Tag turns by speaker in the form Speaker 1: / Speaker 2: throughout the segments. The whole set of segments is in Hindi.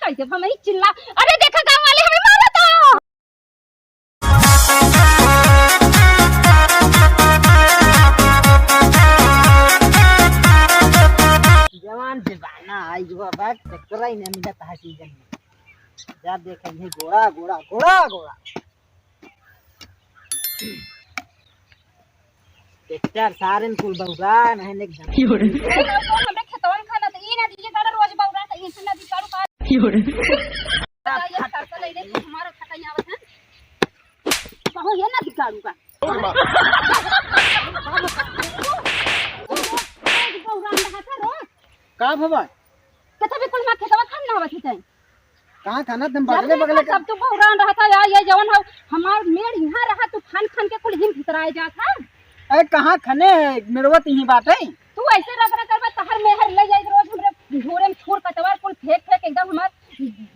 Speaker 1: कैसे हम ही चिल्ला। अरे देखा गांव वाले हमें मारा तो।
Speaker 2: जवान दीवाना आई जो बात टक्कर ही नहीं मिलता है सीजन में। जा देखेंगे घोड़ा घोड़ा घोड़ा घोड़ा ट्रैक्टर सारन कुल बहुरा नहीं लेक जा
Speaker 1: हमरे खेतवन खाना तो ई ना दीजिए गाड़ा रोज बौरा तो ई सुना दी कारू का ये सरसा ले ले हमारा खटाई आवत है कहो ये ना दी कारू का बौरा रहा था रो
Speaker 2: का भवा
Speaker 1: कथा भी कुल मा खेतवा खाना आवत है
Speaker 2: कहां खाना तुम बगले बगले
Speaker 1: सब तो बौरा रहा था यार ये जवन हमार मेड़ यहां रहा तू खान खान के कुल हिम भितराए जात है।
Speaker 2: अरे कहां खने मेरवत ही बात है
Speaker 1: तू ऐसे रग रग करबा तहर मेहर ले जाई रोज हमरे झोरे में छोड़ कटवार कुल फेंक फेंक एकदम हमार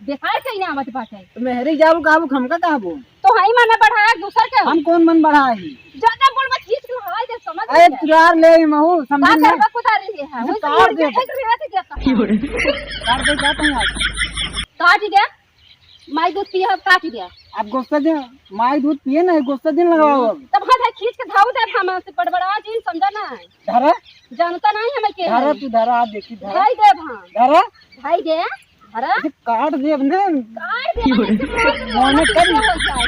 Speaker 1: बेकार कहीं ना आवत बाटे
Speaker 2: तो मेहरी जाबू कहबू हमका कहबू
Speaker 1: तो हाई माने बढ़ाया दूसर के
Speaker 2: हम कौन मन बढ़ाई
Speaker 1: ज्यादा बोल मत खींच के हवाई दे समझ
Speaker 2: अरे तुरार ले महू समझ
Speaker 1: का
Speaker 2: में
Speaker 1: करबा कुतारी है वो
Speaker 2: काट दे
Speaker 1: फेंक रहे थे क्या
Speaker 2: कर दे जाता हूं आज
Speaker 1: काट दे माई दूध पिए काट दे
Speaker 2: आप गुस्सा दिन माई दूध पिए ना गुस्सा दिन लगाओ
Speaker 1: तब हाथ खींच के धाऊ दे हम से बड़बड़ा जी समझा ना
Speaker 2: धरा
Speaker 1: जानता नहीं हमें के
Speaker 2: धरा तू धरा आप देखी धरा
Speaker 1: भाई दे भां
Speaker 2: धरा
Speaker 1: भाई दे धरा
Speaker 2: काट दे अपने
Speaker 1: काट दे मोने कर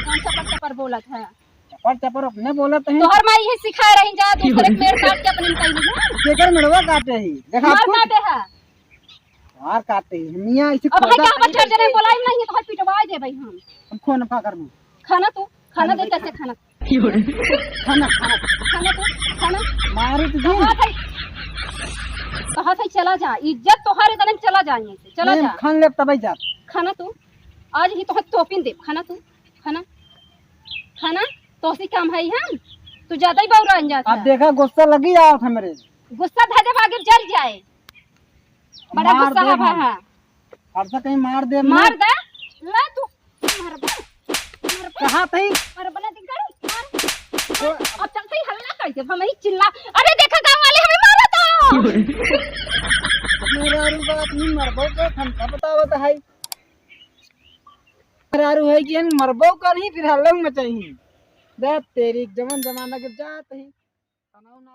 Speaker 1: कौन सा पर बोलत है
Speaker 2: चपर चपर अपने बोलत है
Speaker 1: तोहर माई ये सिखा रही जा दूसरे पेड़ काट के अपने कहीं
Speaker 2: केकर मेड़वा काटे ही देखा
Speaker 1: मार
Speaker 2: आपको
Speaker 1: काटे है
Speaker 2: मार काटे ही मियां इसे
Speaker 1: अब भाई क्या बच्चे जने बोलाई नहीं तो पिटवा दे भाई हम
Speaker 2: खो नफा कर दूं
Speaker 1: खाना तू खाना दे कैसे खाना
Speaker 2: खाना खाना
Speaker 1: खाना तू खाना
Speaker 2: मारू तुझे
Speaker 1: कहा था चला जा इज्जत तोहारे दने चला जाएंगे से चला जा
Speaker 2: खान ले तबई जा
Speaker 1: खाना तू आज ही तो टोपिन दे खाना तू खाना खाना तो से काम है हम तू ज्यादा ही बौरा अंजा
Speaker 2: अब देखा गुस्सा लगी जाओ था मेरे
Speaker 1: गुस्सा धे दे आगे जल जाए बड़ा गुस्सा है हां
Speaker 2: और से कहीं मार दे
Speaker 1: मार दे ले तू मार
Speaker 2: कहां थई
Speaker 1: मार बना दी गाड़ी मार अब चलते ही हल्ला कर दे हम ही चिल्ला। अरे देखा गांव वाले हमें मारा तो
Speaker 2: मेरा रू बात नहीं मरबो के हम का बतावत है मेरा रू है कि मरबो कर ही फिर हल्ला मचाई दे तेरी जमन जमाना के जात है तनाव ना